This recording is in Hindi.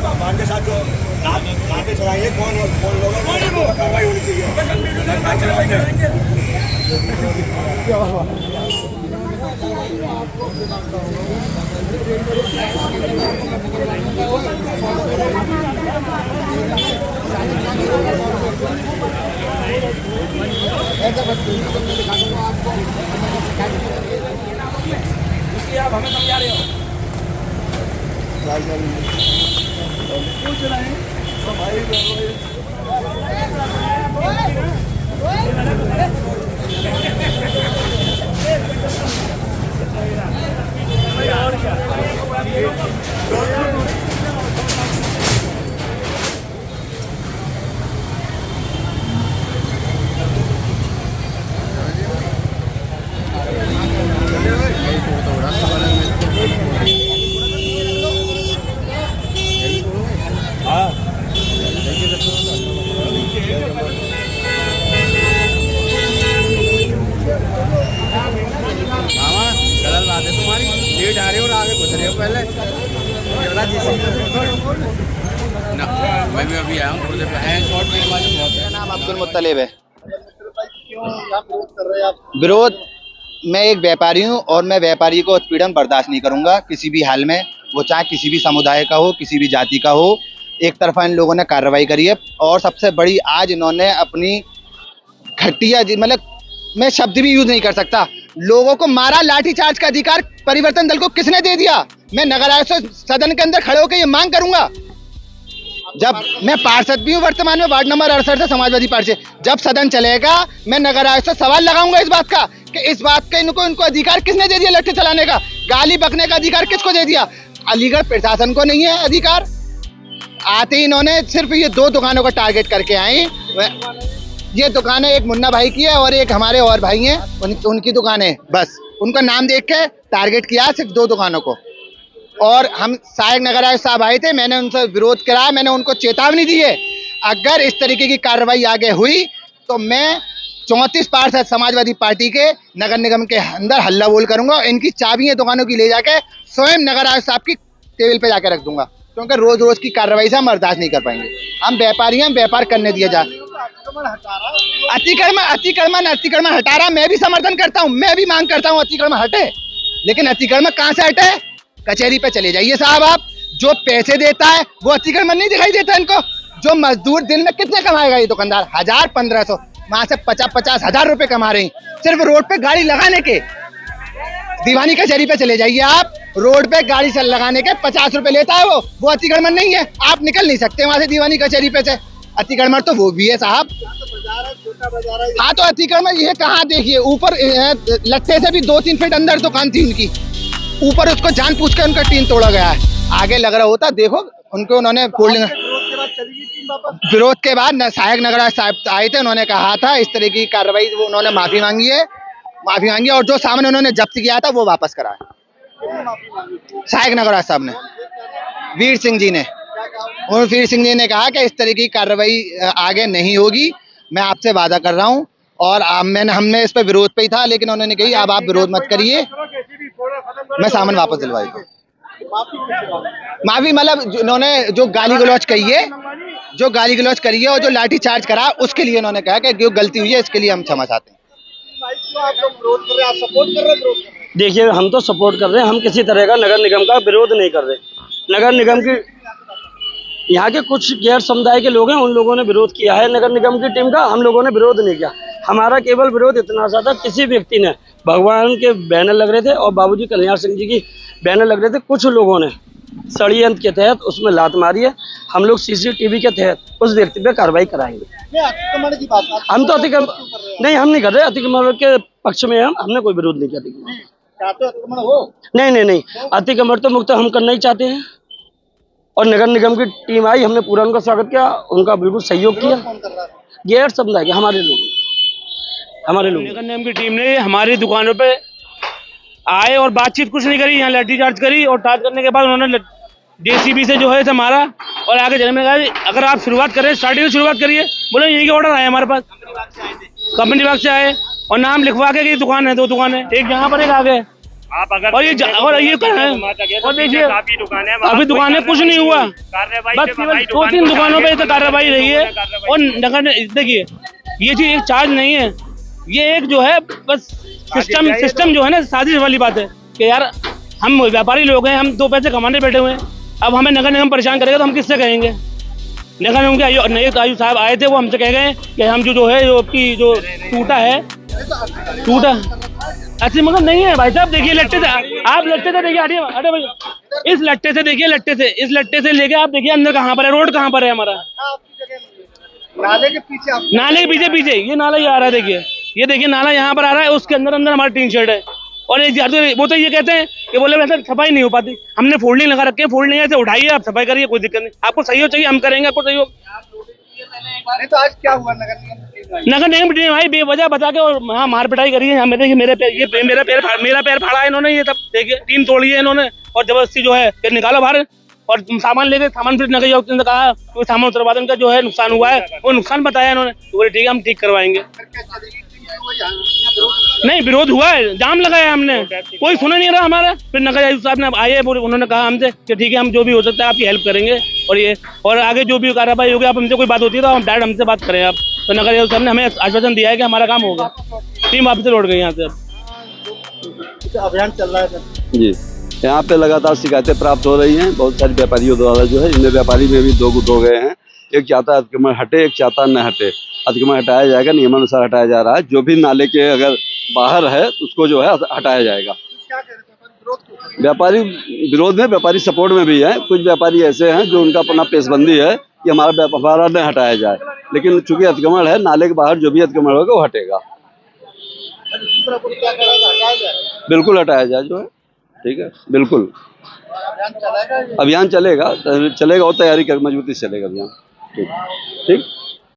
भगवान के साथ जो लाते चलाएंगे कौन लोग कार्रवाई होनी चाहिए। आप हमें समझा रहे हो पूछ रहे हैं तो भाई और क्या गलत बात है तुम्हारी, लेट आ रहे हो और आगे गुजर रहे हो पहले ना। मैं भी अभी आया हूँ थोड़ी देर पहले, शॉर्ट मेरे पास बहुत है। नाम अब्दुल मुत्तलिब है। विरोध, मैं एक व्यापारी हूँ और मैं व्यापारी को उत्पीड़न बर्दाश्त नहीं करूंगा किसी भी हाल में, वो चाहे किसी भी समुदाय का हो, किसी भी जाति का हो। एक तरफा इन लोगों ने कार्रवाई करी है और सबसे बड़ी आज इन्होंने अपनी घटिया, मतलब मैं शब्द भी यूज नहीं कर सकता, लोगों को मारा। लाठीचार्ज का अधिकार परिवर्तन दल को किसने दे दिया? मैं नगर आयुक्त सदन के अंदर खड़े होकर ये मांग करूंगा। जब मैं पार्षद भी हूँ वर्तमान में वार्ड नंबर 68 से समाजवादी पार्टी से, जब सदन चलेगा मैं नगर आयुक्त से सवाल लगाऊंगा इस बात का कि इस बात का इनको अधिकार किसने दे दिया? लट्ठे चलाने का, गाली बकने का अधिकार किसको दे दिया? अलीगढ़ प्रशासन को नहीं है अधिकार। आते ही इन्होंने सिर्फ ये 2 दुकानों का टारगेट करके आए। ये दुकानें एक मुन्ना भाई की है और एक हमारे और भाई हैं, उनकी दुकानें, बस उनका नाम देख के टारगेट किया सिर्फ 2 दुकानों को। और हम सहायक नगर आयुक्त साहब आए थे, मैंने उनसे विरोध करा, मैंने उनको चेतावनी दी है अगर इस तरीके की कार्रवाई आगे हुई तो मैं 34 पार्षद समाजवादी पार्टी के नगर निगम के अंदर हल्ला बोल करूंगा। इनकी चाबियां दुकानों की ले जाके स्वयं नगर आयुक्त साहब की टेबल पे जाके रख दूंगा, क्योंकि रोज रोज की कार्रवाई से हम बर्दाश्त नहीं कर पाएंगे। हम व्यापारी हैं, व्यापार करने दिया जाए। अतिक्रमण हटा रहा, मैं भी समर्थन करता हूँ, मैं भी मांग करता हूँ अतिक्रमण हटे, लेकिन अतिक्रमण कहाँ से हटे? कचहरी पे चले जाइए साहब आप। जो पैसे देता है वो अतिक्रमण नहीं दिखाई देता इनको। जो मजदूर दिन में कितने कमाएगा ये दुकानदार? 1000-1500, वहां से 50-50 हजार रुपए कमा रहे हैं सिर्फ रोड पे गाड़ी लगाने के। दीवानी कचहरी पे चले जाइए आप, रोड पे गाड़ी से लगाने के 50 रुपए लेता है वो अतिक्रमण नहीं है। आप निकल नहीं सकते वहां से दीवानी कचहरी पे से। अतिक्रमण तो वो भी है साहब। हाँ तो अतिक्रमण ये कहाँ? देखिए ऊपर लट्ठे से भी 2-3 फीट अंदर दुकान थी उनकी, ऊपर उसको जान पूछ के उनका टीन तोड़ा गया है। आगे लग रहा होता, देखो उनको उन्होंने विरोध के बाद सहायक नगर आयुक्त साहब आए थे, उन्होंने कहा था इस तरह की कार्रवाई, वो उन्होंने माफी मांगी है और जो सामान उन्होंने जब्त किया था वो वापस करा है सहायक नगर आयुक्त साहब ने, वीर सिंह जी ने। और वीर सिंह जी ने कहा कि इस तरह की कार्रवाई आगे नहीं होगी, मैं आपसे वादा कर रहा हूँ। और हमने इस पर विरोध पे ही था, लेकिन उन्होंने कही अब आप विरोध मत करिए, मैं सामान वापस दिलवाई दूँ। माफी मतलब उन्होंने जो गाली गलौज कही है, और जो लाठी चार्ज करा, उसके लिए उन्होंने कहा कि जो गलती हुई है इसके लिए हम क्षमा चाहते हैं। देखिए हम तो सपोर्ट कर रहे हैं, हम किसी तरह का नगर निगम का विरोध नहीं कर रहे। नगर निगम की यहाँ के कुछ गैर समुदाय के लोग हैं, उन लोगों ने विरोध किया है नगर निगम की टीम का, हम लोगों ने विरोध नहीं किया। हमारा केवल विरोध इतना सा था, किसी व्यक्ति ने भगवान के बैनर लग रहे थे और बाबूजी कल्याण सिंह जी की बैनर लग रहे थे, कुछ लोगों ने षड्यंत्र के तहत उसमें लात मारी है। हम लोग CCTV के तहत उस व्यक्ति पे कार्रवाई कराएंगे। अतिक्रमण की बात हम तो अतिक्रमण नहीं, हम नहीं कर रहे, अतिक्रमण के पक्ष में हमने कोई विरोध नहीं किया। नहीं, अतिक्रमण तो मुक्त हम करना ही चाहते हैं और नगर निगम की टीम आई, हमने पूरा उनका स्वागत किया, उनका बिल्कुल सहयोग किया। गैर समुदाय के हमारे लोग नगर निगम की टीम ने हमारी दुकानों पे आए और बातचीत कुछ नहीं करी, यहाँ लाठीचार्ज करी और टार्च करने के बाद उन्होंने JCB से जो है मारा और आगे चलने में कहा अगर आप शुरुआत करें, स्टार्टिंग से शुरुआत करिए। बोले यही के ऑर्डर आए हमारे पास, कंपनी विभाग से आए और नाम लिखवा के कि दुकान है, 2 दुकान है, एक यहाँ पर एक आगे। आप अगर और ये कर रहे हैं। और देखिए काफी दुकानें हैं, अभी दुकानें कुछ नहीं हुआ, कार्रवाई बस से केवल भाई 2-3 दुकानों पे तो कार्रवाई रही है। कार्रवाई और नगर देखिए ये चीज एक चार्ज नहीं है, ये एक जो है बस सिस्टम जो है ना, साजिश वाली बात है कि यार हम व्यापारी लोग हैं, हम 2 पैसे कमाने बैठे हुए हैं, अब हमें नगर निगम परेशान करेगा तो हम किससे कहेंगे। नगर निगम के आयु साहब आए थे, वो हमसे कह गए कि हम जो है जो आपकी जो टूटा ऐसे मगर नहीं है भाई साहब। देखिए लट्टे से आप लट्टे से देखिए, हटे भाई, इस लट्टे से देखिए, इस लट्टे से लेके आप देखिए अंदर कहाँ पर है, रोड कहाँ पर है हमारा, नाले के पीछे ये नाला ही आ रहा है। देखिए देखिए नाला यहाँ पर आ रहा है, उसके अंदर हमारा टीन शेड है। और एक वो तो ये कहते हैं कि बोले वैसे सफाई नहीं हो पाती, हमने फोल्डिंग लगा रखे हैं, फोल्डिंग ऐसे उठाइए, आप सफाई करिए, कोई दिक्कत नहीं, आपको सहयोग चाहिए हम करेंगे, आपको सहयोग। नहीं तो आज क्या हुआ नगर निगम टीम भाई बेवजह बता के और हाँ मार पिटाई करी है। देखिए मेरा पैर फाड़ा है इन्होंने, ये सब देखिए टीन तोड़ी है इन्होंने, और जबरदस्ती जो है फिर निकालो बाहर और सामान लेके सामान फिर नगर आयुक्त ने कहा तो सामान उत्पादन का जो है नुकसान हुआ है, वो नुकसान बताया इन्होंने, तो बोले ठीक है हम ठीक करवाएंगे। नहीं विरोध हुआ है, जाम लगाया हमने, कोई सुना नहीं रहा हमारा। फिर नगर आयुक्त साहब ने आए, उन्होंने कहा हमसे कि ठीक है हम जो भी हो सकता है आपकी हेल्प करेंगे, और आगे जो भी कार्रवाई होगी आप हमसे कोई बात होती है तो हम डायरेक्ट हमसे बात करें आप। तो नगर आयुक्त साहब ने हमें आश्वासन दिया है कि हमारा काम होगा, टीम वापस लौट गई यहाँ से। अभियान चल रहा है जी, यहाँ पे लगातार शिकायतें प्राप्त हो रही हैं बहुत सारे व्यापारियों द्वारा। जो है इनमें व्यापारी में भी 2 गुट हो गए हैं, एक चाहता है अतिक्रमण हटे, एक चाहता है न हटे। अतिक्रमण हटाया जाएगा, नियमानुसार हटाया जा रहा है, जो भी नाले के अगर बाहर है तो उसको जो है हटाया जाएगा। व्यापारी विरोध में, व्यापारी सपोर्ट में भी है। कुछ व्यापारी ऐसे हैं जो उनका अपना पेशबंदी है कि हमारा व्यापार न हटाया जाए, लेकिन चूंकि अतिक्रमण है, नाले के बाहर जो भी अतिक्रमण होगा वो हटेगा, बिल्कुल हटाया जाए जो है, ठीक है, बिल्कुल अभियान चलेगा और तैयारी कर मजबूती से चलेगा अभियान, ठीक।